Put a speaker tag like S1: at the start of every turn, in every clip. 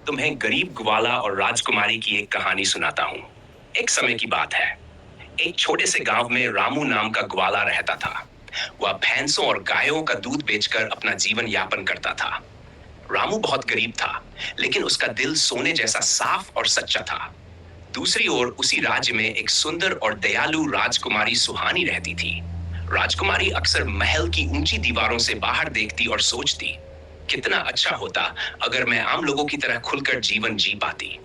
S1: तुम्हें गरीब ग्वाला और राजकुमारी की एक कहानी सुनाता हूँ। एक समय की बात है। एक छोटे से गांव में रामू नाम का ग्वाला रहता था। वह भैंसों और गायों का दूध बेचकर अपना जीवन यापन करता था। रामू बहुत गरीब था, लेकिन उसका दिल सोने जैसा साफ और सच्चा था। दूसरी ओर उसी राज्य में एक सुंदर और दयालु राजकुमारी सुहानी रहती थी। राजकुमारी अक्सर महल की ऊंची दीवारों से बाहर देखती और सोचती, कितना अच्छा होता अगर मैं आम लोगों की तरह खुलकर जीवन जी पाती।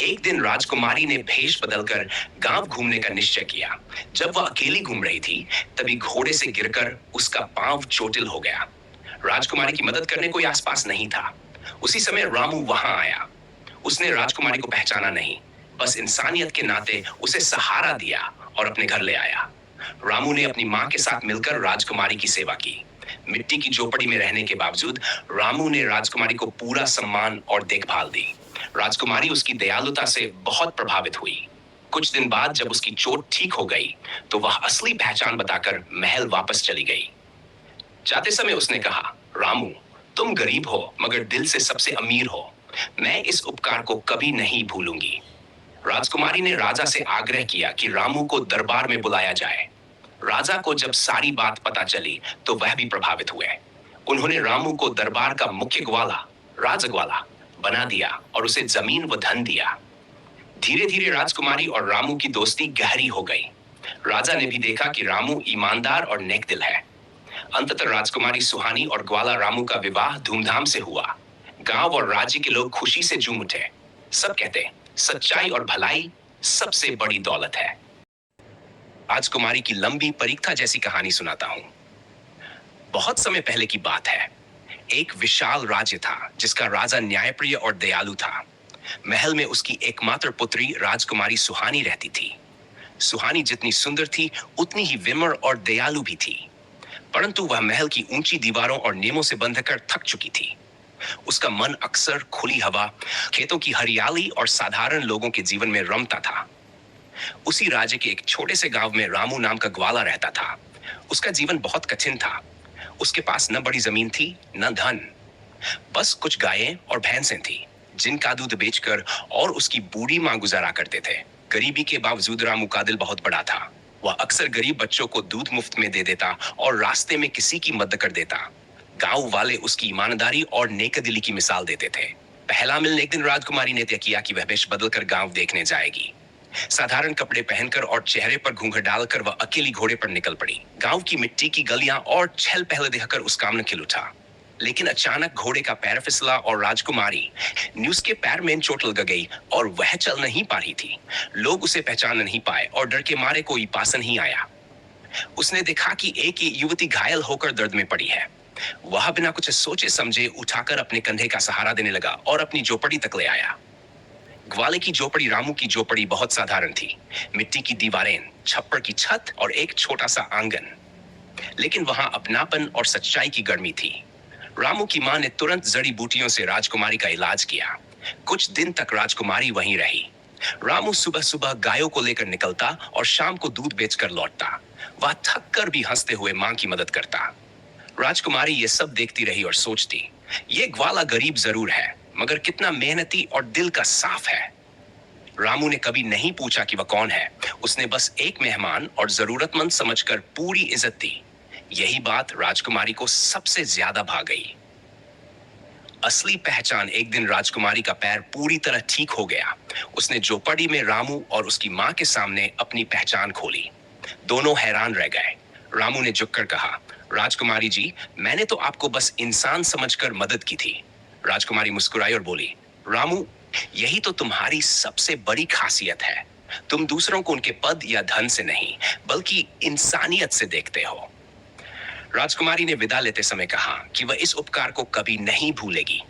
S1: एक दिन राजकुमारी ने भेष बदलकर गांव घूमने का निश्चय किया। जब वह अकेली घूम रही थी, तभी घोड़े से गिरकर उसका पांव चोटिल हो गया। राजकुमारी की मदद करने कोई आसपास नहीं था। उसी समय रामू वहां आया। उसने राजकुमारी को पहचाना नहीं, बस इंसानियत के नाते उसे सहारा दिया और अपने घर ले आया। रामू ने अपनी मां के साथ मिलकर राजकुमारी की सेवा की। मिट्टी की झोपड़ी में रहने के बावजूद रामू ने राजकुमारी को पूरा सम्मान और देखभाल दी। राजकुमारी उसकी दयालुता से बहुत प्रभावित हुई। कुछ दिन बाद जब उसकी चोट ठीक हो गई, तो वह असली पहचान बताकर महल वापस चली गई। जाते समय उसने कहा, रामू, तुम गरीब हो मगर दिल से सबसे अमीर हो। मैं इस उपकार को कभी नहीं भूलूंगी। राजकुमारी ने राजा से आग्रह किया कि रामू को दरबार में बुलाया जाए। राजा को जब सारी बात पता चली, तो वह भी प्रभावित हुए। उन्होंने रामू को दरबार का मुख्य ग्वाला, राजग्वाला बना दिया और उसे जमीन व धन दिया। धीरे धीरे राजकुमारी और रामू की दोस्ती गहरी हो गई। राजा ने भी देखा कि रामू ईमानदार और नेक दिल है। अंततः राजकुमारी सुहानी और ग्वाला रामू का विवाह धूमधाम से हुआ। गांव और राज्य के लोग खुशी से झूम उठे। सब कहते, सच्चाई और भलाई सबसे बड़ी दौलत है। राजकुमारी की लंबी परीक्षा जैसी कहानी सुनाता हूं। बहुत समय पहले की बात है। एक विशाल राज्य था जिसका राजा न्यायप्रिय और दयालु था। महल में उसकी एकमात्र पुत्री राजकुमारी सुहानी रहती थी। सुहानी जितनी सुंदर थी, उतनी ही विनम्र और दयालु भी थी। परंतु वह महल की ऊंची दीवारों और नियमों से बंधकर थक चुकी थी। उसका मन अक्सर खुली हवा, खेतों की हरियाली और साधारण लोगों के जीवन में रमता था। उसी राज्य के एक छोटे से गांव में रामू नाम का ग्वाला रहता था। उसका जीवन बहुत कठिन था। उसके पास न बड़ी जमीन थी, न धन। बस कुछ गायें और भैंसें थी, जिनका दूध बेचकर और उसकी बूढ़ी मां गुजारा करते थे। गरीबी के बावजूद रामू का दिल बहुत बड़ा था। वह अक्सर गरीब बच्चों को दूध मुफ्त में दे देता और रास्ते में किसी की मदद कर देता। गांव वाले उसकी ईमानदारी और नेकदिली की मिसाल देते थे। पहला मिलने एक दिन राजकुमारी ने तय किया कि वह वेश बदलकर गांव देखने जाएगी। साधारण कपड़े पहनकर और चेहरे पर घूंघट डालकर वह अकेली घोड़े पर निकल पड़ी। गांव की मिट्टी की गलियां और चहल पहल देखकर उसका मन खिल उठा। लेकिन अचानक घोड़े का पैर फिसला और राजकुमारी ने उसके पैर में चोट लग गई और वह चल नहीं पा रही थी। लोग उसे पहचान नहीं पाए और डर के मारे कोई पास नहीं आया। उसने देखा कि एक युवती घायल होकर दर्द में पड़ी है। वह बिना कुछ सोचे समझे उठाकर अपने कंधे का सहारा देने लगा और अपनी झोपड़ी तक ले आया। ग्वाले की झोपड़ी रामू की झोपड़ी बहुत साधारण थी। मिट्टी की दीवारें, छप्पर की छत और एक छोटा सा आंगन। लेकिन वहां अपनापन और सच्चाई की गर्मी थी। रामू की मां ने तुरंत जड़ी बूटियों से राजकुमारी का इलाज किया। कुछ दिन तक राजकुमारी वहीं रही। रामू सुबह सुबह गायों को लेकर निकलता और शाम को दूध बेचकर लौटता। वह थक कर भी हंसते हुए मां की मदद करता। राजकुमारी ये सब देखती रही और सोचती, ये ग्वाला गरीब जरूर है, मगर कितना मेहनती और दिल का साफ है। रामू ने कभी नहीं पूछा कि वह कौन है। उसने बस एक मेहमान और जरूरतमंद समझकर पूरी इज्जत दी। यही बात राजकुमारी को सबसे ज्यादा भा गई। असली पहचान एक दिन राजकुमारी का पैर पूरी तरह ठीक हो गया। उसने झोपड़ी में रामू और उसकी मां के सामने अपनी पहचान खोली। दोनों हैरान रह गए। रामू ने झुककर कहा, राजकुमारी जी, मैंने तो आपको बस इंसान समझकर मदद की थी। राजकुमारी मुस्कुराई और बोली, रामू, यही तो तुम्हारी सबसे बड़ी खासियत है। तुम दूसरों को उनके पद या धन से नहीं, बल्कि इंसानियत से देखते हो। राजकुमारी ने विदा लेते समय कहा कि वह इस उपकार को कभी नहीं भूलेगी।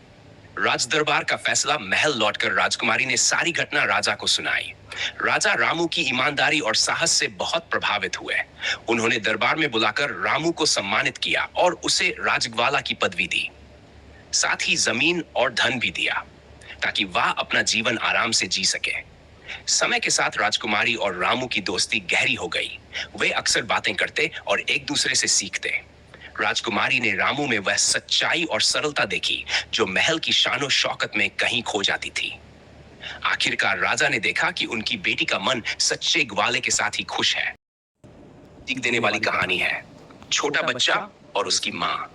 S1: राजदरबार का फैसला महल लौटकर राजकुमारी ने सारी घटना राजा को सुनाई। राजा रामू की ईमानदारी और साहस से बहुत प्रभावित हुए। उन्होंने दरबार में बुलाकर रामू को सम्मानित किया और उसे राजग्वाला की पदवी दी। साथ ही जमीन और धन भी दिया, ताकि वह अपना जीवन आराम से जी सके। समय के साथ राजकुमारी और रामू की दोस्ती गहरी हो गई। वे अक्सर बातें करते और एक दूसरे से सीखते। राजकुमारी ने रामू में वह सच्चाई और सरलता देखी जो महल की शानो शौकत में कहीं खो जाती थी। आखिरकार राजा ने देखा कि उनकी बेटी का मन सच्चे ग्वाले के साथ ही खुश है। सीख देने वाली कहानी है छोटा बच्चा और उसकी माँ।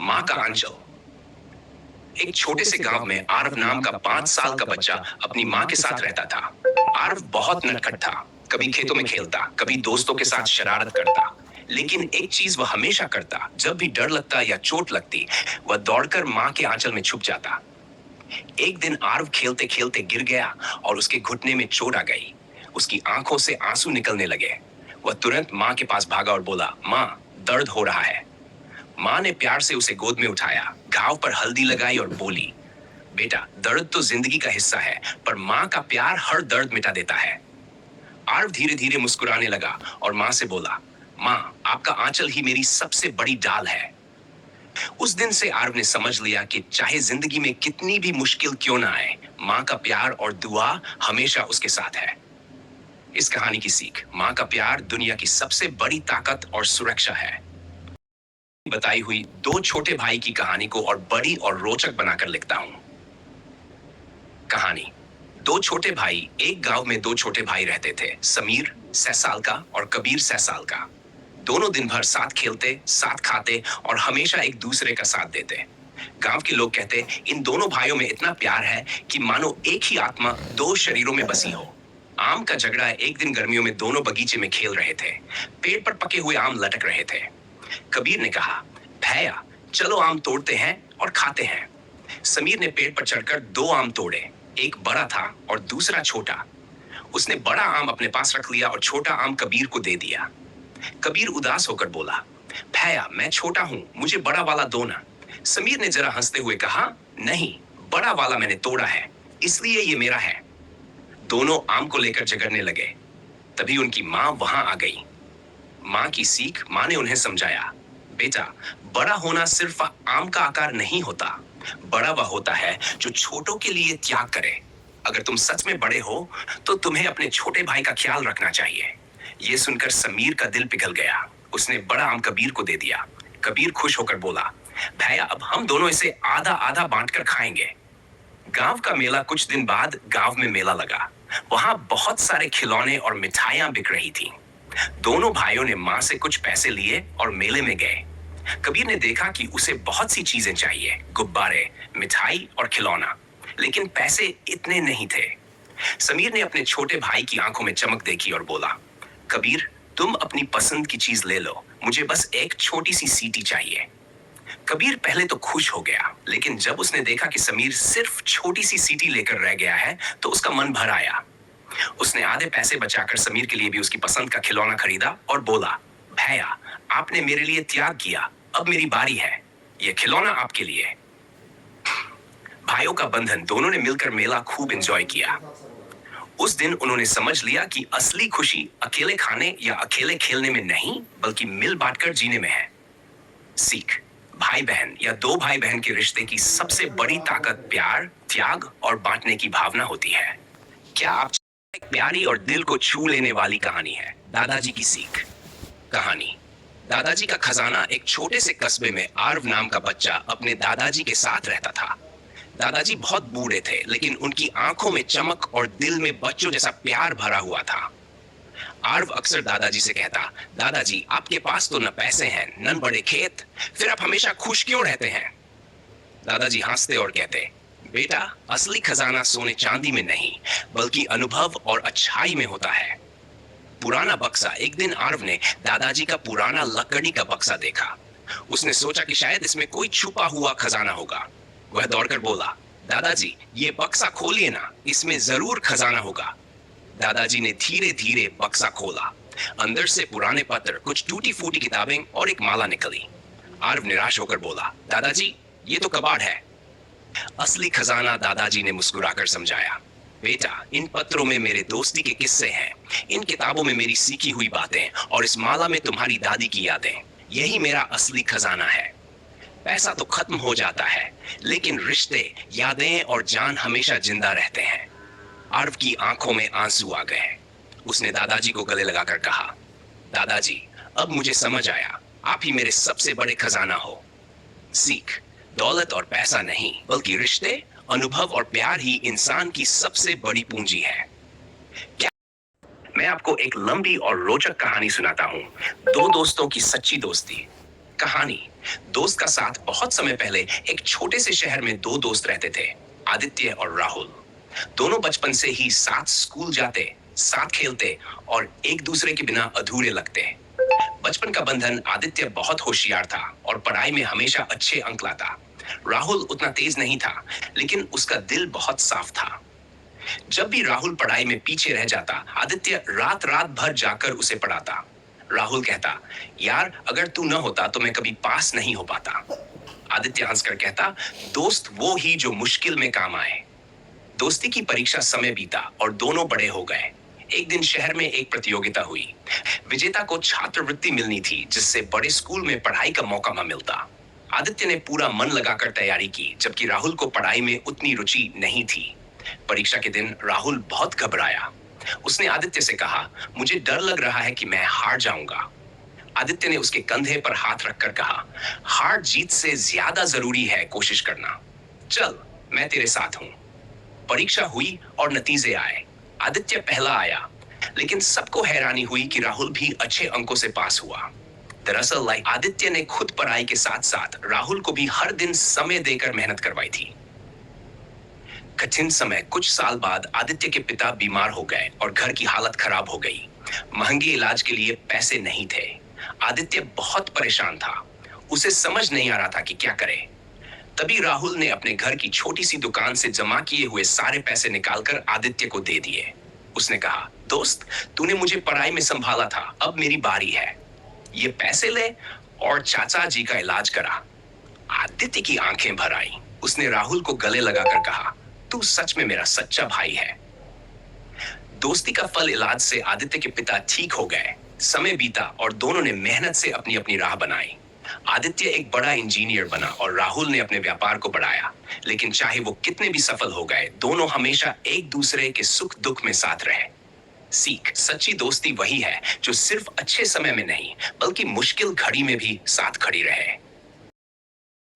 S1: माँ का आंचल। एक छोटे से गांव में आरव नाम का 5 साल का बच्चा अपनी माँ के साथ रहता था। आरव बहुत नटखट था, कभी खेतों में खेलता, कभी दोस्तों के साथ शरारत करता। लेकिन एक चीज वह हमेशा करता, जब भी डर लगता या चोट लगती, वह दौड़कर माँ के आंचल में छुप जाता। एक दिन आरव खेलते खेलते गिर गया और उसके घुटने में चोट आ गई। उसकी आंखों से आंसू निकलने लगे। वह तुरंत माँ के पास भागा और बोला, माँ, दर्द हो रहा है। माँ ने प्यार से उसे गोद में उठाया, घाव पर हल्दी लगाई और बोली, बेटा, दर्द तो जिंदगी का हिस्सा है, पर माँ का प्यार हर दर्द मिटा देता है। आरव धीरे धीरे मुस्कुराने लगा और माँ से बोला, माँ, आपका आंचल ही मेरी सबसे बड़ी डाल है। उस दिन से आरव ने समझ लिया कि चाहे जिंदगी में कितनी भी मुश्किल क्यों ना आए, माँ का प्यार और दुआ हमेशा उसके साथ है। इस कहानी की सीख, माँ का प्यार दुनिया की सबसे बड़ी ताकत और सुरक्षा है। बताई हुई 2 छोटे भाई की कहानी को और बड़ी और रोचक बनाकर लिखता हूं। कहानी। 2 छोटे भाई। एक गांव में 2 छोटे भाई रहते थे, समीर 6 साल का और कबीर 6 साल का। दोनों दिन भर साथ खेलते, साथ खाते और हमेशा एक दूसरे का साथ देते। गांव के लोग कहते, इन दोनों भाइयों में इतना प्यार है कि मानो एक ही आत्मा 2 शरीरों में बसी हो। आम का झगड़ा। एक दिन गर्मियों में दोनों बगीचे में खेल रहे थे। पेड़ पर पके हुए आम लटक रहे थे। कबीर ने कहा, भैया, चलो आम तोड़ते हैं और खाते हैं। समीर ने पेड़ पर चढ़कर 2 आम तोड़े। एक बड़ा था और दूसरा छोटा। उसने बड़ा आम अपने पास रख लिया और छोटा आम कबीर को दे दिया। कबीर उदास होकर बोला, भैया, मैं छोटा हूं, मुझे बड़ा वाला दो ना। समीर ने जरा हंसते हुए कहा, नहीं, बड़ा वाला मैंने तोड़ा है, इसलिए ये मेरा है। दोनों आम को लेकर झगड़ने लगे। तभी उनकी माँ वहां आ गई। माँ की सीख। माँ ने उन्हें समझाया, बेटा, बड़ा होना सिर्फ आम का आकार नहीं होता, बड़ा वह होता है जो छोटों के लिए त्याग करे। अगर तुम सच में बड़े हो तो तुम्हें अपने छोटे भाई का ख्याल रखना चाहिए। यह सुनकर समीर का दिल पिघल गया। उसने बड़ा आम कबीर को दे दिया। कबीर खुश होकर बोला, भैया, अब हम दोनों इसे आधा आधा बांटकर खाएंगे। गांव का मेला। कुछ दिन बाद गांव में मेला लगा। वहां बहुत सारे खिलौने और मिठाइयां बिक रही थी। दोनों भाइयों ने माँ से कुछ पैसे लिए और मेले में गए। कबीर ने देखा कि उसे बहुत सी चीजें चाहिए, गुब्बारे, मिठाई और खिलौना, लेकिन पैसे इतने नहीं थे। समीर ने अपने छोटे भाई की आंखों में चमक देखी और बोला, कबीर, तुम अपनी पसंद की चीज ले लो, मुझे बस एक छोटी सी सीटी चाहिए। कबीर पहले तो खुश हो गया, लेकिन जब उसने देखा कि समीर सिर्फ छोटी सी सीटी लेकर रह गया है तो उसका मन भर आया। उसने आधे पैसे बचाकर समीर के लिए भी उसकी पसंद का खिलौना खरीदा और बोला, भैया, आपने मेरे लिए त्याग किया, अब मेरी बारी है, यह खिलौना आपके लिए। भाइयों का बंधन। दोनों ने मिलकर मेला खूब एंजॉय किया। उस दिन उन्होंने समझ लिया कि असली खुशी अकेले खाने या अकेले खेलने में नहीं, बल्कि मिल बांटकर जीने में है। सीख। भाई बहन या 2 भाई बहन के रिश्ते की सबसे बड़ी ताकत प्यार, त्याग और बांटने की भावना होती है। क्या आप एक प्यारी और दिल को छू लेने वाली कहानी है। दादाजी की सीख। कहानी। दादाजी का खजाना। एक छोटे से कस्बे में आरव नाम का बच्चा अपने दादाजी के साथ रहता था। दादाजी बहुत बूढ़े थे, लेकिन उनकी आंखों में चमक और दिल में बच्चों जैसा प्यार भरा हुआ था। आरव अक्सर दादाजी से कहता, दादाजी, आपके पास तो न पैसे हैं, न बड़े खेत, फिर आप हमेशा खुश क्यों रहते हैं? दादाजी हंसते और कहते, बेटा, असली खजाना सोने चांदी में नहीं, बल्कि अनुभव और अच्छाई में होता है। पुराना बक्सा। एक दिन आरव ने दादाजी का पुराना लकड़ी का बक्सा देखा। उसने सोचा कि शायद इसमें कोई छुपा हुआ खजाना होगा। वह दौड़कर बोला, दादाजी, ये बक्सा खोलिए ना, इसमें जरूर खजाना होगा। दादाजी ने धीरे धीरे बक्सा खोला। अंदर से पुराने पत्र, कुछ टूटी फूटी किताबें और एक माला निकली। आरव निराश होकर बोला, दादाजी, ये तो कबाड़ है। असली खजाना। दादाजी ने मुस्कुराकर समझाया, बेटा, इन पत्रों में मेरे दोस्ती के किस्से हैं, इन किताबों में मेरी सीखी हुई बातें और इस माला में तुम्हारी दादी की यादें। यही मेरा असली खजाना है। पैसा तो खत्म हो जाता है, लेकिन रिश्ते, यादें और जान हमेशा जिंदा रहते हैं। आरव की आंखों में आंसू आ गए। उसने दादाजी को गले लगाकर कहा, दादाजी, अब मुझे समझ आया, आप ही मेरे सबसे बड़े खजाना हो। सीख, दौलत और पैसा नहीं, बल्कि रिश्ते, अनुभव और प्यार ही इंसान की सबसे बड़ी पूंजी है। क्या मैं आपको एक लंबी और रोचक कहानी सुनाता हूँ। दो दोस्तों की सच्ची दोस्ती। कहानी। दोस्त का साथ। बहुत समय पहले एक छोटे से शहर में दो दोस्त रहते थे, आदित्य और राहुल। दोनों बचपन से ही साथ स्कूल जाते, साथ खेलते और एक दूसरे के बिना अधूरे लगते। बचपन का बंधन। आदित्य बहुत होशियार था और पढ़ाई में हमेशा अच्छे अंक लाता। राहुल उतना तेज नहीं था, लेकिन उसका दिल बहुत साफ था। जब भी राहुल पढ़ाई में पीछे रह जाता, आदित्य रात रात भर जाकर उसे पढ़ाता। राहुल कहता, यार अगर तू न होता तो मैं कभी पास नहीं हो पाता। आदित्य हंसकर कहता, दोस्त वो ही जो मुश्किल में काम आए। दोस्ती की परीक्षा। समय बीता और दोनों बड़े हो गए। एक दिन शहर में एक प्रतियोगिता हुई। विजेता को छात्रवृत्ति मिलनी थी, जिससे बड़े स्कूल में पढ़ाई का मौका न मिलता। आदित्य ने पूरा मन लगाकर तैयारी की, जबकि राहुल को पढ़ाई में उतनी रुचि नहीं थी। परीक्षा के दिन राहुल बहुत घबराया। उसने आदित्य से कहा, मुझे डर लग रहा है कि मैं हार जाऊंगा। आदित्य ने उसके कंधे पर हाथ रखकर कहा, हार जीत से ज्यादा जरूरी है कोशिश करना। चल, मैं तेरे साथ हूं। परीक्षा हुई और नतीजे आए। आदित्य पहला आया, लेकिन सबको हैरानी हुई कि राहुल भी अच्छे अंकों से पास हुआ। दरअसल आदित्य ने खुद पढ़ाई के साथ साथ राहुल को भी हर दिन समय देकर मेहनत करवाई थी। कठिन समय। कुछ साल बाद आदित्य के पिता बीमार हो गए और घर की हालत खराब हो गई। महंगे इलाज के लिए पैसे नहीं थे। आदित्य बहुत परेशान था। उसे समझ नहीं आ रहा था कि क्या करे। तभी राहुल ने अपने घर की छोटी सी दुकान से जमा किए हुए सारे पैसे निकालकर आदित्य को दे दिए। उसने कहा, दोस्त तूने मुझे पढ़ाई में संभाला था, अब मेरी बारी है। ये पैसे ले और चाचा जी का इलाज करा। आदित्य की आंखें भर आईं। उसने राहुल को गले लगाकर कहा, तू सच में मेरा सच्चा भाई है। दोस्ती का फल। इलाज से आदित्य के पिता ठीक हो गए। समय बीता और दोनों ने मेहनत से अपनी अपनी राह बनाई। आदित्य एक बड़ा इंजीनियर बना और राहुल ने अपने व्यापार को बढ़ाया। लेकिन चाहे वो कितने भी सफल हो गए, दोनों हमेशा एक दूसरे के सुख दुख में साथ रहे। सीख, सच्ची दोस्ती वही है जो सिर्फ अच्छे समय में नहीं, बल्कि मुश्किल घड़ी में भी साथ खड़ी रहे।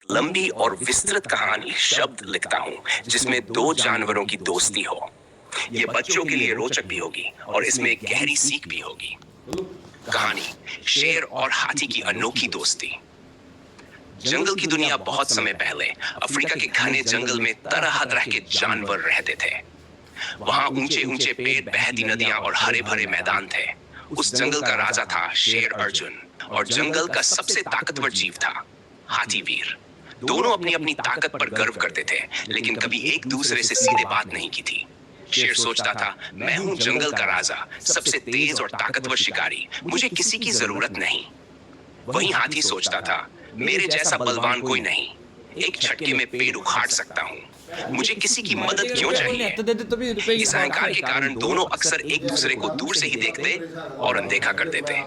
S1: लंबी और विस्तृत कहानी शब्द लिखता हूं, जिसमें दो जानवरों की दोस्ती हो। ये बच्चों के लिए रोचक भी होगी और इसमें गहरी सीख भी होगी। कहानी। शेर और हाथी की अनोखी दोस्ती। जंगल की दुनिया। बहुत समय पहले अफ्रीका के घने जंगल में तरह तरह के जानवर रहते थे। वहां ऊंचे ऊंचे पेड़, बहती नदियां और हरे भरे मैदान थे। उस जंगल का राजा था शेर अर्जुन, और जंगल का सबसे ताकतवर जीव था हाथी वीर। दोनों अपनी अपनी ताकत पर गर्व करते थे, लेकिन कभी एक दूसरे से सीधे बात नहीं की थी। शेर सोचता था, मैं हूं जंगल का राजा, सबसे तेज और ताकतवर शिकारी, मुझे किसी की जरूरत नहीं। वहीं हाथी सोचता था, मेरे जैसा बलवान कोई नहीं, एक झटके में पेड़ उखाड़ सकता हूं, मुझे किसी की मदद क्यों चाहिए। इस अहंकार के कारण दोनों अक्सर एक दूसरे को दूर से ही देखते और अनदेखा कर देते।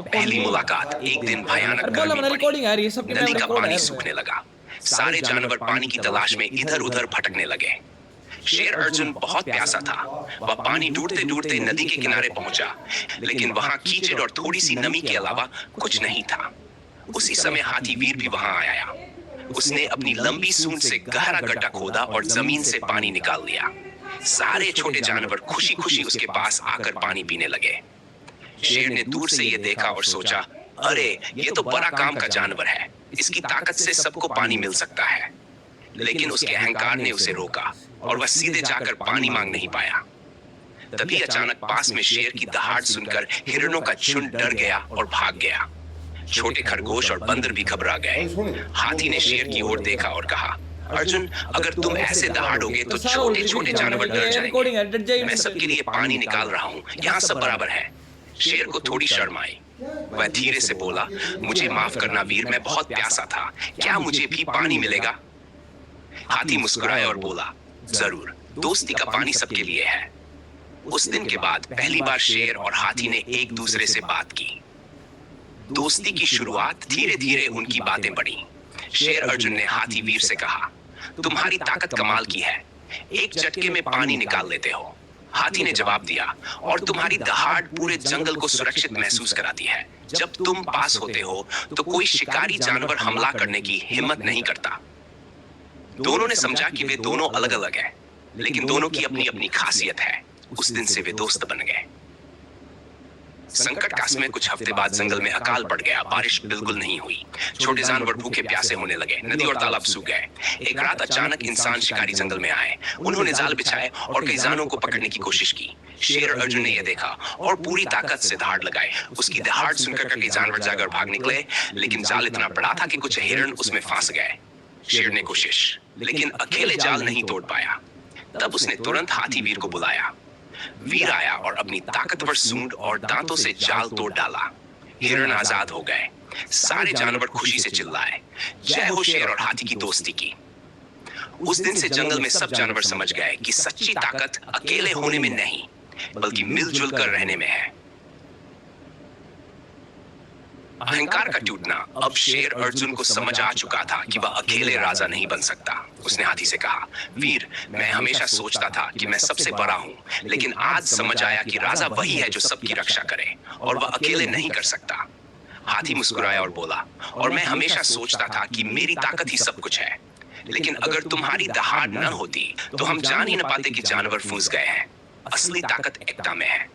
S1: पहली मुलाकात। एक दिन भयानक गर्मी पड़ी। नदी का पानी सूखने लगा। सारे जानवर पानी की तलाश में इधर उधर भटकने लगे। शेर अर्जुन बहुत प्यासा था। वह पानी ढूंढते ढूंढते नदी के किनारे पहुंचा, लेकिन वहां कीचड़ और थोड़ी सी नमी के अलावा कुछ नहीं था। उसी समय हाथी वीर भी वहां आया। उसने अपनी लंबी सूंड से गहरा गड्ढा खोदा और जमीन से पानी निकाल लिया। सारे छोटे जानवर खुशी खुशी उसके पास आकर पानी पीने लगे। शेर ने दूर से ये देखा और सोचा, अरे ये तो बड़ा काम का जानवर है, इसकी ताकत से सबको पानी मिल सकता है। लेकिन उसके अहंकार ने उसे रोका और वह सीधे जाकर पानी मांग नहीं पाया। तभी अचानक पास में शेर की दहाड़ सुनकर हिरणों का झुंड डर गया और भाग गया। छोटे खरगोश और बंदर भी घबरा गए। हाथी ने शेर की ओर देखा और कहा, अर्जुन अगर तुम ऐसे दहाड़ोगे तो छोटे छोटे जानवर डर जाएंगे। मैं सबके लिए पानी निकाल रहा हूँ, यहाँ सब बराबर है। शेर को थोड़ी शर्म आई। वह धीरे से बोला, मुझे माफ करना वीर, मैं बहुत प्यासा था, क्या मुझे भी पानी मिलेगा। हाथी मुस्कुराया और बोला, जरूर, दोस्ती का पानी सबके लिए है। उस दिन के बाद पहली बार शेर और हाथी ने एक दूसरे से बात की। दोस्ती की शुरुआत। धीरे धीरे उनकी बातें बढ़ी। शेर अर्जुन ने हाथी वीर से कहा, तुम्हारी ताकत कमाल की है, एक झटके में पानी निकाल लेते हो। हाथी ने जवाब दिया, और तुम्हारी दहाड़ पूरे जंगल को सुरक्षित महसूस कराती है। जब तुम पास होते हो तो कोई शिकारी जानवर हमला करने की हिम्मत नहीं करता। दोनों ने समझा कि वे दोनों अलग अलग हैं, लेकिन दोनों की अपनी अपनी खासियत है। उस दिन से वे दोस्त बन गए। संकट काल में कुछ हफ्ते बाद जंगल में अकाल पड़ गया। बारिश बिल्कुल नहीं हुई। छोटे जानवर भूखे प्यासे होने लगे। नदी और तालाब सूख गए। एक रात अचानक इंसान शिकारी जंगल में आए। उन्होंने जाल बिछाए और कई जानवरों को पकड़ने की कोशिश की। शेर अर्जुन ने यह देखा और पूरी ताकत से दहाड़ लगाए। उसकी दहाड़ सुनकर कई जानवर जाकर भाग निकले, लेकिन जाल इतना बड़ा था कि कुछ हिरण उसमें फंस गए। शेर ने कोशिश, लेकिन अकेले जाल नहीं तोड़ पाया। तब उसने तुरंत हाथी वीर को बुलाया। वीर आया और अपनी ताकतवर सूंड और दांतों से जाल तोड़ डाला। हिरण आजाद हो गए। सारे जानवर खुशी से चिल्लाए, जय हो शेर और हाथी की दोस्ती की। उस दिन से जंगल में सब जानवर समझ गए कि सच्ची ताकत अकेले होने में नहीं, बल्कि मिलजुल कर रहने में है। अहंकार का टूटना। अब शेर अर्जुन को समझ आ चुका था कि वह अकेले राजा नहीं बन सकता। उसने हाथी से कहा, वीर, मैं हमेशा सोचता था कि मैं सबसे बड़ा हूं, लेकिन आज समझ आया कि राजा वही है जो सबकी रक्षा करे, और वह अकेले नहीं कर सकता। हाथी मुस्कुराया और बोला, और मैं हमेशा सोचता था कि मेरी ताकत ही सब कुछ है, लेकिन अगर तुम्हारी दहाड़ न होती तो हम जान ही न पाते कि जानवर फंस गए हैं। असली ताकत एकता में है।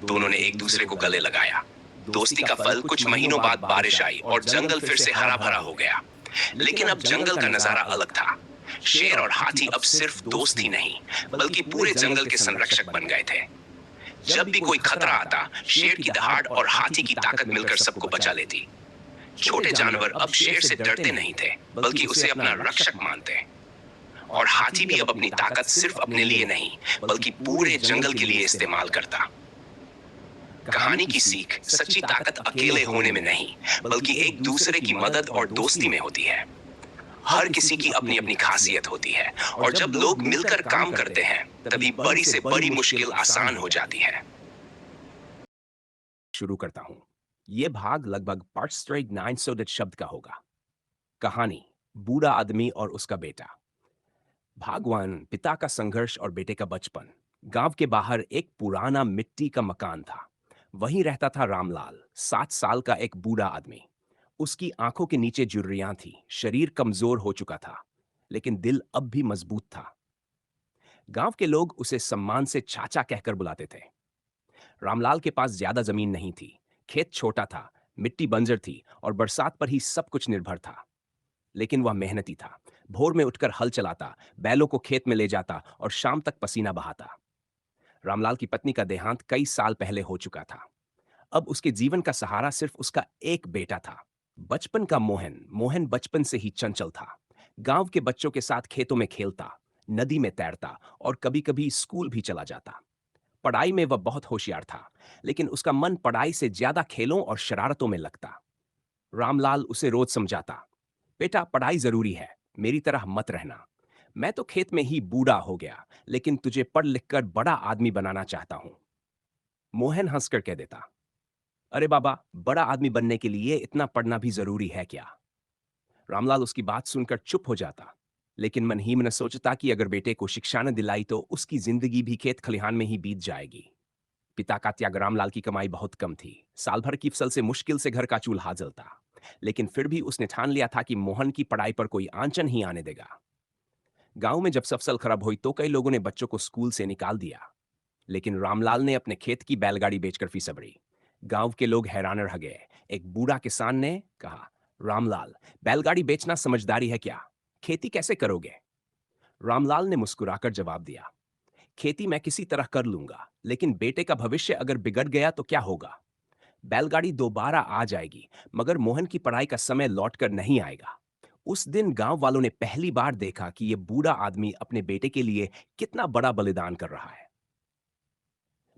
S1: दोनों ने एक दूसरे को गले लगाया। दोस्ती का फल कुछ महीनों बाद बारिश आई और जंगल फिर से हरा भरा हो गया। लेकिन अब जंगल का नजारा अलग था। शेर और हाथी अब सिर्फ दोस्त ही नहीं, बल्कि पूरे जंगल के संरक्षक बन गए थे। जब भी कोई खतरा आता, शेर की दहाड़ और हाथी की ताकत मिलकर सबको बचा लेती। छोटे जानवर अब शेर से डरते नहीं थे, बल्कि उसे अपना रक्षक मानते। और हाथी भी अब अपनी ताकत सिर्फ अपने लिए नहीं, बल्कि पूरे जंगल के लिए इस्तेमाल करता। कहानी की सीख, सच्ची ताकत अकेले होने में नहीं, बल्कि एक दूसरे की मदद और दोस्ती में होती है। हर किसी की अपनी अपनी खासियत होती है, और जब लोग मिलकर काम करते हैं, तभी बड़ी से बड़ी मुश्किल आसान हो जाती है।
S2: शुरू करता हूं। यह भाग लगभग 900 शब्द का होगा। कहानी, बूढ़ा आदमी और उसका बेटा। भाग 1, पिता का संघर्ष और बेटे का बचपन। गांव के बाहर एक पुराना मिट्टी का मकान था। वहीं रहता था रामलाल, 7 साल का एक बूढ़ा आदमी। उसकी आंखों के नीचे झुर्रियां थी, शरीर कमजोर हो चुका था, लेकिन दिल अब भी मजबूत था। गांव के लोग उसे सम्मान से चाचा कहकर बुलाते थे। रामलाल के पास ज्यादा जमीन नहीं थी। खेत छोटा था, मिट्टी बंजर थी और बरसात पर ही सब कुछ निर्भर था। लेकिन वह मेहनती था। भोर में उठकर हल चलाता, बैलों को खेत में ले जाता और शाम तक पसीना बहाता। रामलाल की पत्नी का देहांत कई साल पहले हो चुका था। अब उसके जीवन का सहारा सिर्फ उसका एक बेटा था। बचपन का मोहन। मोहन बचपन से ही चंचल था। गांव के बच्चों के साथ खेतों में खेलता, नदी में तैरता और कभी-कभी स्कूल भी चला जाता। पढ़ाई में वह बहुत होशियार था, लेकिन उसका मन पढ़ाई से ज्यादा खेलों और शरारतों में लगता। रामलाल उसे रोज समझाता, बेटा पढ़ाई जरूरी है, मेरी तरह मत रहना। मैं तो खेत में ही बूढ़ा हो गया, लेकिन तुझे पढ़ लिखकर बड़ा आदमी बनाना चाहता हूं। मोहन हंसकर कह देता, अरे बाबा, बड़ा आदमी बनने के लिए इतना पढ़ना भी जरूरी है क्या? रामलाल उसकी बात सुनकर चुप हो जाता, लेकिन मन ही मन सोचता कि अगर बेटे को शिक्षा न दिलाई तो उसकी जिंदगी भी खेत खलिहान में ही बीत जाएगी। पिता का त्याग। रामलाल की कमाई बहुत कम थी। साल भर की फसल से मुश्किल से घर का चूल्हा जलता। लेकिन फिर भी उसने ठान लिया था कि मोहन की पढ़ाई पर कोई आंचन ही आने देगा। गांव में जब फसल खराब हुई तो कई लोगों ने बच्चों को स्कूल से निकाल दिया, लेकिन रामलाल ने अपने खेत की बैलगाड़ी बेचकर फीस भरी। गांव के लोग हैरान रह गए। एक बूढ़ा किसान ने कहा, रामलाल, बैलगाड़ी बेचना समझदारी है क्या? खेती कैसे करोगे? रामलाल ने मुस्कुराकर जवाब दिया, खेती मैं किसी तरह कर लूंगा, लेकिन बेटे का भविष्य अगर बिगड़ गया तो क्या होगा? बैलगाड़ी दोबारा आ जाएगी, मगर मोहन की पढ़ाई का समय लौटकर नहीं आएगा। उस दिन गांव वालों ने पहली बार देखा कि यह बूढ़ा आदमी अपने बेटे के लिए कितना बड़ा बलिदान कर रहा है।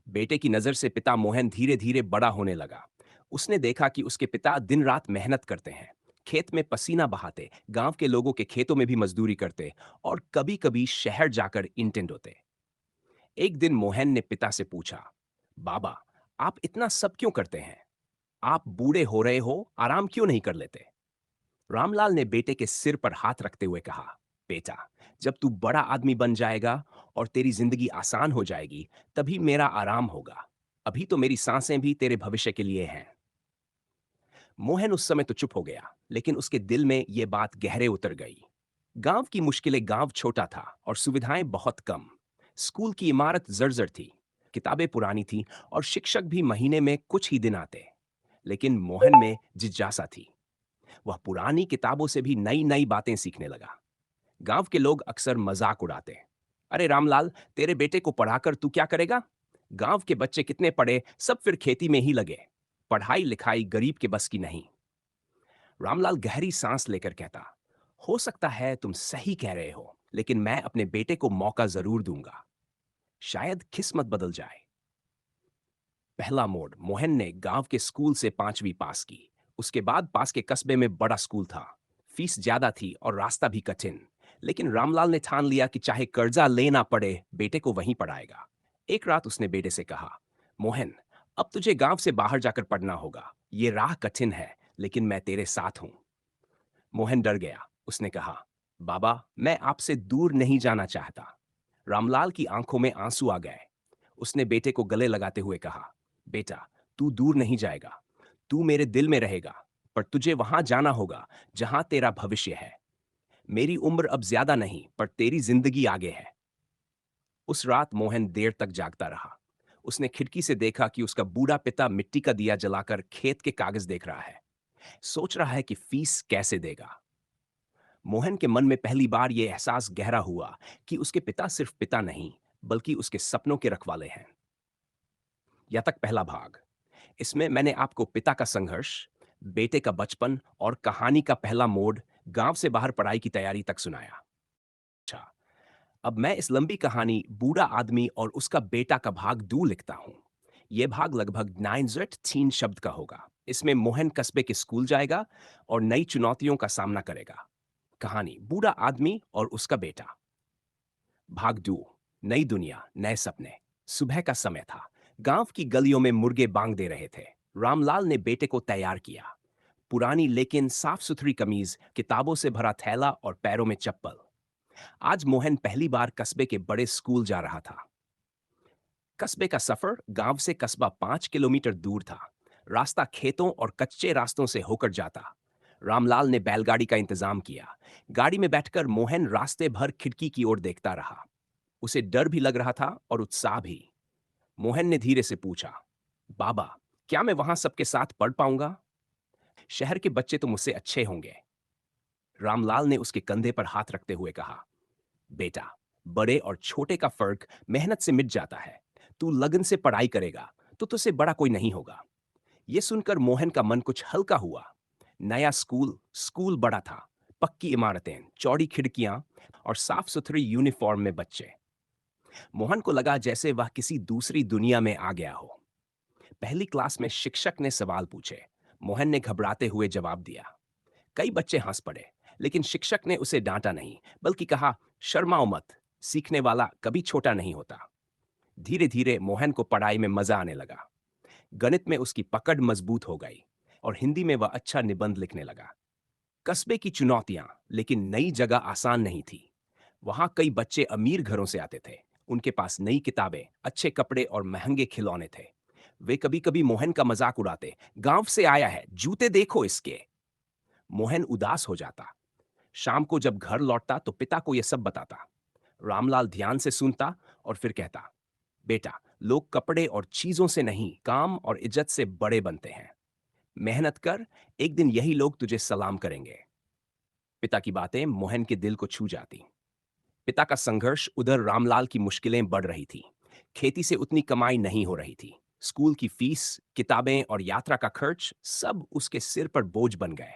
S2: बेटे की नजर से पिता मोहन धीरे धीरे बड़ा होने लगा। उसने देखा कि उसके पिता दिन रात मेहनत करते हैं, खेत में पसीना बहाते, गांव के लोगों के खेतों में भी मजदूरी करते और कभी कभी शहर जाकर इंटेंड होते। एक दिन मोहन ने पिता से पूछा, बाबा, आप इतना सब क्यों करते हैं? आप बूढ़े हो रहे हो, आराम क्यों नहीं कर लेते? रामलाल ने बेटे के सिर पर हाथ रखते हुए कहा, बेटा, जब तू बड़ा आदमी बन जाएगा और तेरी जिंदगी आसान हो जाएगी, तभी मेरा आराम होगा। अभी तो मेरी सांसें भी तेरे भविष्य के लिए हैं। मोहन उस समय तो चुप हो गया, लेकिन उसके दिल में ये बात गहरे उतर गई। गांव की मुश्किलें, गांव छोटा था और सुविधाएं बहुत कम। स्कूल की इमारत जर्जर थी, किताबें पुरानी थी और शिक्षक भी महीने में कुछ ही दिन आते। लेकिन मोहन में जिज्ञासा थी। वह पुरानी किताबों से भी नई नई बातें सीखने लगा। गांव के लोग अक्सर मजाक उड़ाते, अरे रामलाल, तेरे बेटे को पढ़ाकर तू क्या करेगा? गांव के बच्चे कितने पढ़े, सब फिर खेती में ही लगे। पढ़ाई लिखाई गरीब के बस की नहीं। रामलाल गहरी सांस लेकर कहता, हो सकता है तुम सही कह रहे हो, लेकिन मैं अपने बेटे को मौका जरूर दूंगा। शायद किस्मत बदल जाए। पहला मोड़, मोहन ने गांव के स्कूल से 5वीं पास की। उसके बाद पास के कस्बे में बड़ा स्कूल था। फीस ज्यादा थी और रास्ता भी कठिन, लेकिन रामलाल ने ठान लिया कि चाहे कर्जा लेना पड़े, बेटे को वहीं पढ़ाएगा। एक रात उसने बेटे से कहा, मोहन, अब तुझे गांव से बाहर जाकर पढ़ना होगा। ये राह कठिन है, लेकिन मैं तेरे साथ हूं। मोहन डर गया। उसने कहा, बाबा, मैं आपसे दूर नहीं जाना चाहता। रामलाल की आंखों में आंसू आ गए। उसने बेटे को गले लगाते हुए कहा, बेटा, तू दूर नहीं जाएगा। तू मेरे दिल में रहेगा, पर तुझे वहां जाना होगा जहां तेरा भविष्य है। मेरी उम्र अब ज्यादा नहीं, पर तेरी जिंदगी आगे है। उस रात मोहन देर तक जागता रहा। उसने खिड़की से देखा कि उसका बूढ़ा पिता मिट्टी का दिया जलाकर खेत के कागज देख रहा है। सोच रहा है कि फीस कैसे देगा। मोहन के मन में पहली बार यह एहसास गहरा हुआ कि उसके पिता सिर्फ पिता नहीं, बल्कि उसके सपनों के रखवाले हैं। यह तक पहला भाग। इसमें मैंने आपको पिता का संघर्ष, बेटे का बचपन और कहानी का पहला मोड़, गांव से बाहर पढ़ाई की तैयारी तक सुनाया। अच्छा, अब मैं इस लंबी कहानी बूढ़ा आदमी और उसका बेटा का भाग 2 लिखता हूं। यह भाग लगभग 9 शब्द का होगा। इसमें मोहन कस्बे के स्कूल जाएगा और नई चुनौतियों का सामना करेगा। कहानी बूढ़ा आदमी और उसका बेटा। भाग 2, नई दुनिया, नए सपने। सुबह का समय था। गांव की गलियों में मुर्गे बांग दे रहे थे। रामलाल ने बेटे को तैयार किया। पुरानी लेकिन साफ सुथरी कमीज, किताबों से भरा थैला और पैरों में चप्पल। आज मोहन पहली बार कस्बे के बड़े स्कूल जा रहा था। कस्बे का सफर, गांव से कस्बा 5 किलोमीटर दूर था। रास्ता खेतों और कच्चे रास्तों से होकर जाता। रामलाल ने बैलगाड़ी का इंतजाम किया। गाड़ी में बैठकर मोहन रास्ते भर खिड़की की ओर देखता रहा। उसे डर भी लग रहा था और उत्साह भी। मोहन ने धीरे से पूछा, बाबा, क्या मैं वहां सबके साथ पढ़ पाऊंगा? शहर के बच्चे तो मुझसे अच्छे होंगे। रामलाल ने उसके कंधे पर हाथ रखते हुए कहा, बेटा, बड़े और छोटे का फर्क मेहनत से मिट जाता है। तू लगन से पढ़ाई करेगा तो तुझसे बड़ा कोई नहीं होगा। यह सुनकर मोहन का मन कुछ हल्का हुआ। नया स्कूल, स्कूल बड़ा था। पक्की इमारतें, चौड़ी खिड़कियां और साफ सुथरी यूनिफॉर्म में बच्चे। मोहन को लगा जैसे वह किसी दूसरी दुनिया में आ गया हो। पहली क्लास में शिक्षक ने सवाल पूछे। मोहन ने घबराते हुए जवाब दिया। कई बच्चे हंस पड़े, लेकिन शिक्षक ने उसे डांटा नहीं, बल्कि कहा, शर्माओ मत, सीखने वाला कभी छोटा नहीं होता। धीरे धीरे मोहन को पढ़ाई में मजा आने लगा। गणित में उसकी पकड़ मजबूत हो गई और हिंदी में वह अच्छा निबंध लिखने लगा। कस्बे की चुनौतियां, लेकिन नई जगह आसान नहीं थी। वहां कई बच्चे अमीर घरों से आते थे। उनके पास नई किताबें, अच्छे कपड़े और महंगे खिलौने थे। वे कभी कभी मोहन का मजाक उड़ाते, गांव से आया है, जूते देखो इसके। मोहन उदास हो जाता। शाम को जब घर लौटता तो पिता को यह सब बताता। रामलाल ध्यान से सुनता और फिर कहता, बेटा, लोग कपड़े और चीजों से नहीं, काम और इज्जत से बड़े बनते हैं। मेहनत कर, एक दिन यही लोग तुझे सलाम करेंगे। पिता की बातें मोहन के दिल को छू जाती। पिता का संघर्ष, उधर रामलाल की मुश्किलें बढ़ रही थी। खेती से उतनी कमाई नहीं हो रही थी। स्कूल की फीस, किताबें और यात्रा का खर्च, सब उसके सिर पर बोझ बन गए।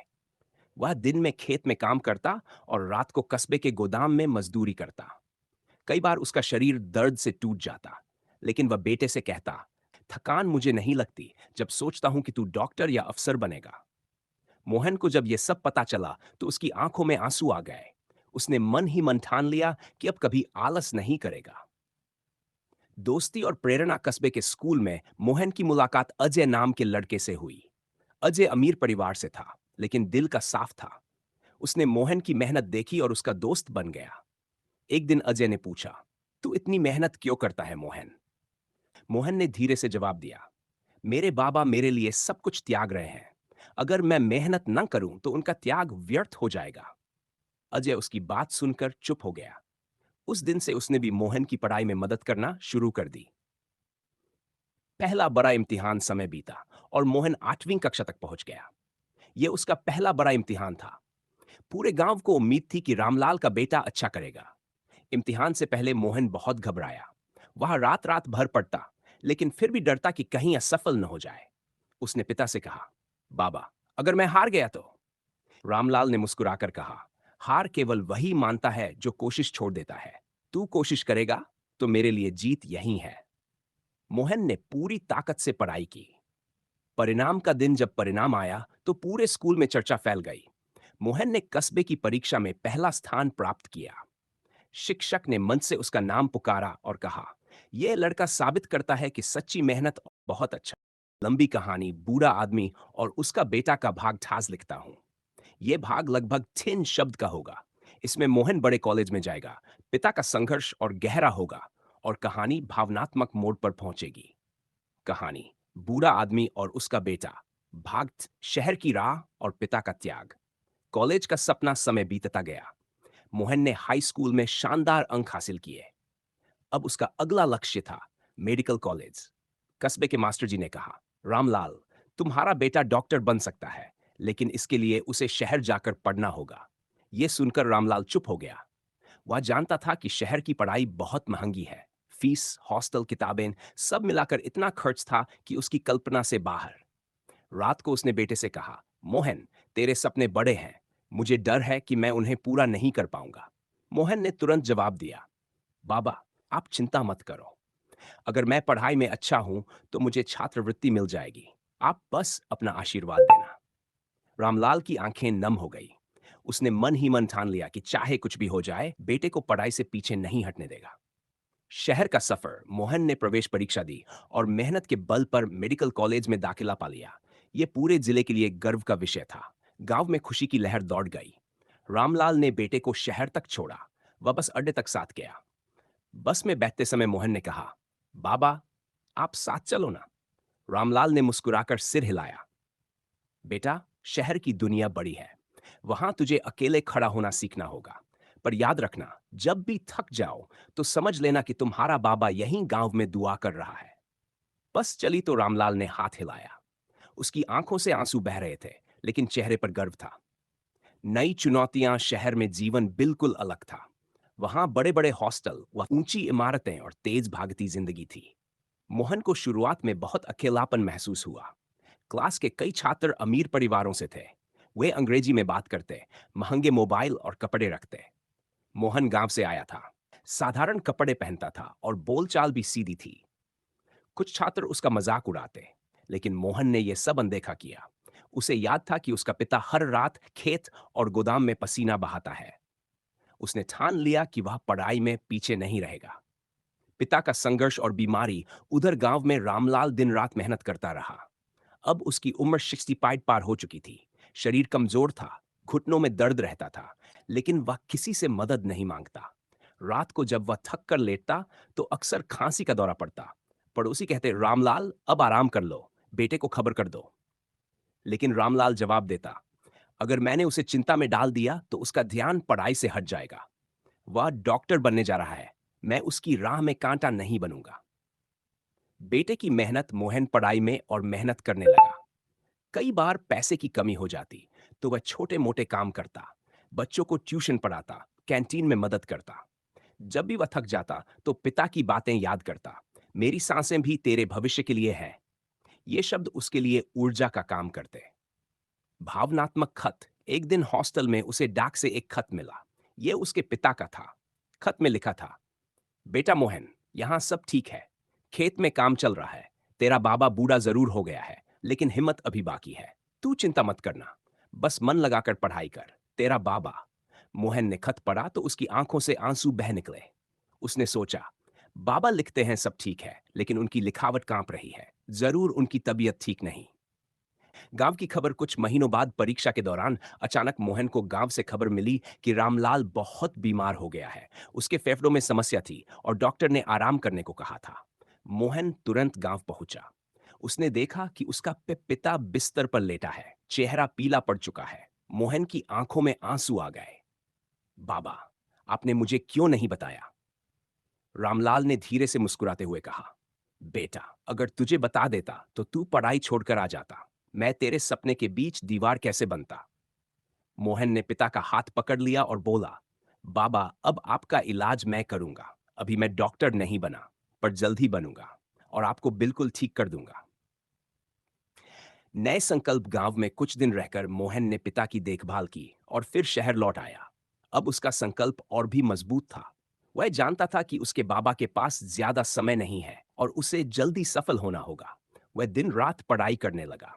S2: वह दिन में खेत में काम करता और रात को कस्बे के गोदाम में मजदूरी करता। कई बार उसका शरीर दर्द से टूट जाता, लेकिन वह बेटे से कहता, थकान मुझे नहीं लगती जब सोचता हूं कि तू डॉक्टर या अफसर बनेगा। मोहन को जब यह सब पता चला तो उसकी आंखों में आंसू आ गए। उसने मन ही मन ठान लिया कि अब कभी आलस नहीं करेगा। दोस्ती और प्रेरणा, कस्बे के स्कूल में मोहन की मुलाकात अजय नाम के लड़के से हुई। अजय अमीर परिवार से था, लेकिन दिल का साफ था। उसने मोहन की मेहनत देखी और उसका दोस्त बन गया। एक दिन अजय ने पूछा, तू इतनी मेहनत क्यों करता है मोहन? मोहन ने धीरे से जवाब दिया, मेरे बाबा मेरे लिए सब कुछ त्याग रहे हैं। अगर मैं मेहनत न करूं तो उनका त्याग व्यर्थ हो जाएगा। अजय उसकी बात सुनकर चुप हो गया। उस दिन से उसने भी मोहन की पढ़ाई में मदद करना शुरू कर दी। पहला बड़ा इम्तिहान समय बीता और मोहन 8वीं कक्षा तक पहुंच गया। यह उसका पहला बड़ा इम्तिहान था। पूरे गांव को उम्मीद थी कि रामलाल का बेटा अच्छा करेगा। इम्तिहान से पहले मोहन बहुत घबराया। वह रात रात भर पढ़ता, लेकिन फिर भी डरता कि कहीं असफल न हो जाए। उसने पिता से कहा, बाबा, अगर मैं हार गया तो? रामलाल ने मुस्कुराकर कहा, हार केवल वही मानता है जो कोशिश छोड़ देता है। तू कोशिश करेगा तो मेरे लिए जीत यही है। मोहन ने पूरी ताकत से पढ़ाई की। परिणाम का दिन जब परिणाम आया तो पूरे स्कूल में चर्चा फैल गई। मोहन ने कस्बे की परीक्षा में पहला स्थान प्राप्त किया। शिक्षक ने मंच से उसका नाम पुकारा और कहा, यह लड़का साबित करता है कि सच्ची मेहनत बहुत अच्छा। लंबी कहानी बूढ़ा आदमी और उसका बेटा का भाग ठास लिखता हूं। यह भाग लगभग 3 शब्द का होगा। इसमें मोहन बड़े कॉलेज में जाएगा, पिता का संघर्ष और गहरा होगा, और कहानी भावनात्मक मोड़ पर पहुंचेगी। कहानी बूढ़ा आदमी और उसका बेटा, भाग शहर की राह और पिता का त्याग। कॉलेज का सपना समय बीतता गया। मोहन ने हाई स्कूल में शानदार अंक हासिल किए। अब उसका अगला लक्ष्य था मेडिकल कॉलेज। कस्बे के मास्टर जी ने कहा, रामलाल, तुम्हारा बेटा डॉक्टर बन सकता है, लेकिन इसके लिए उसे शहर जाकर पढ़ना होगा। यह सुनकर रामलाल चुप हो गया। वह जानता था कि शहर की पढ़ाई बहुत महंगी है। फीस, हॉस्टल, किताबें, सब मिलाकर इतना खर्च था कि उसकी कल्पना से बाहर। रात को उसने बेटे से कहा, मोहन, तेरे सपने बड़े हैं, मुझे डर है कि मैं उन्हें पूरा नहीं कर पाऊंगा। मोहन ने तुरंत जवाब दिया, बाबा, आप चिंता मत करो। अगर मैं पढ़ाई में अच्छा हूं तो मुझे छात्रवृत्ति मिल जाएगी। आप बस अपना आशीर्वाद देना। रामलाल की आंखें नम हो गई। उसने मन ही मन ठान लिया कि चाहे कुछ भी हो जाए, बेटे को पढ़ाई से पीछे नहीं हटने देगा। शहर का सफर, मोहन ने प्रवेश परीक्षा दी और मेहनत के बल पर मेडिकल कॉलेज में दाखिला पा लिया। यह पूरे जिले के लिए गर्व का विषय था। गांव में खुशी की लहर दौड़ गई। रामलाल ने बेटे को शहर तक छोड़ा। वह बस अड्डे तक साथ गया। बस में बैठते समय मोहन ने कहा, बाबा, आप साथ चलो ना। रामलाल ने मुस्कुराकर सिर हिलाया। बेटा, शहर की दुनिया बड़ी है। वहां तुझे अकेले खड़ा होना सीखना होगा। पर याद रखना, जब भी थक जाओ तो समझ लेना कि तुम्हारा बाबा यहीं गांव में दुआ कर रहा है। बस चली तो रामलाल ने हाथ हिलाया। उसकी आंखों से आंसू बह रहे थे, लेकिन चेहरे पर गर्व था। नई चुनौतियां, शहर में जीवन बिल्कुल अलग था। वहां बड़े बड़े हॉस्टल, वह ऊंची इमारतें और तेज भागती जिंदगी थी। मोहन को शुरुआत में बहुत अकेलापन महसूस हुआ। क्लास के कई छात्र अमीर परिवारों से थे। वे अंग्रेजी में बात करते, महंगे मोबाइल और कपड़े रखते। मोहन गांव से आया था, साधारण कपड़े पहनता था और बोलचाल भी सीधी थी। कुछ छात्र उसका मजाक उड़ाते, लेकिन मोहन ने यह सब अनदेखा किया। उसे याद था कि उसका पिता हर रात खेत और गोदाम में पसीना बहाता है। उसने ठान लिया कि वह पढ़ाई में पीछे नहीं रहेगा। पिता का संघर्ष और बीमारी, उधर गांव में रामलाल दिन रात मेहनत करता रहा। अब उसकी उम्र 65 पार हो चुकी थी। शरीर कमजोर था, घुटनों में दर्द रहता था, लेकिन वह किसी से मदद नहीं मांगता। रात को जब वह थक कर लेटता तो अक्सर खांसी का दौरा पड़ता। पड़ोसी कहते, रामलाल, अब आराम कर लो, बेटे को खबर कर दो। लेकिन रामलाल जवाब देता, अगर मैंने उसे चिंता में डाल दिया तो उसका ध्यान पढ़ाई से हट जाएगा। वह डॉक्टर बनने जा रहा है, मैं उसकी राह में कांटा नहीं बनूंगा। बेटे की मेहनत, मोहन पढ़ाई में और मेहनत करने लगा। कई बार पैसे की कमी हो जाती तो वह छोटे मोटे काम करता, बच्चों को ट्यूशन पढ़ाता, कैंटीन में मदद करता। जब भी वह थक जाता तो पिता की बातें याद करता, मेरी सांसें भी तेरे भविष्य के लिए हैं। ये शब्द उसके लिए ऊर्जा का काम करते। भावनात्मक खत, एक दिन हॉस्टल में उसे डाक से एक खत मिला। यह उसके पिता का था। खत में लिखा था, बेटा मोहन, यहां सब ठीक है। खेत में काम चल रहा है। तेरा बाबा बूढ़ा जरूर हो गया है, लेकिन हिम्मत अभी बाकी है। तू चिंता मत करना, बस मन लगाकर पढ़ाई कर। तेरा बाबा। मोहन ने खत पढ़ा तो उसकी आंखों से आंसू बह निकले। उसने सोचा, बाबा लिखते हैं सब ठीक है, लेकिन उनकी लिखावट कांप रही है। जरूर उनकी तबीयत ठीक नहीं। गांव की खबर कुछ महीनों बाद परीक्षा के दौरान अचानक मोहन को गांव से खबर मिली कि रामलाल बहुत बीमार हो गया है। उसके फेफड़ों में समस्या थी और डॉक्टर ने आराम करने को कहा था। मोहन तुरंत गांव पहुंचा। उसने देखा कि उसका पिता बिस्तर पर लेटा है, चेहरा पीला पड़ चुका है। मोहन की आंखों में आंसू आ गए। बाबा, आपने मुझे क्यों नहीं बताया? रामलाल ने धीरे से मुस्कुराते हुए कहा, बेटा, अगर तुझे बता देता तो तू पढ़ाई छोड़कर आ जाता। मैं तेरे सपने के बीच दीवार कैसे बनता? मोहन ने पिता का हाथ पकड़ लिया और बोला, बाबा, अब आपका इलाज मैं करूंगा। अभी मैं डॉक्टर नहीं बना, पर जल्द ही बनूंगा और आपको बिल्कुल ठीक कर दूंगा। नए संकल्प गांव में कुछ दिन रहकर मोहन ने पिता की देखभाल की और फिर शहर लौट आया। अब उसका संकल्प और भी मजबूत था। वह जानता था कि उसके बाबा के पास ज्यादा समय नहीं है और उसे जल्दी सफल होना होगा। वह दिन रात पढ़ाई करने लगा।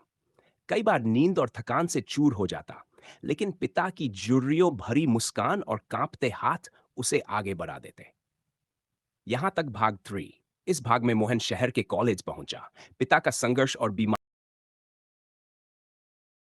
S2: कई बार नींद और थकान से चूर हो जाता, लेकिन पिता की झुर्रियों भरी मुस्कान और कांपते हाथ उसे आगे बढ़ा देते। यहां तक भाग 3। इस भाग में मोहन शहर के कॉलेज पहुंचा। पिता का संघर्ष और बीमारी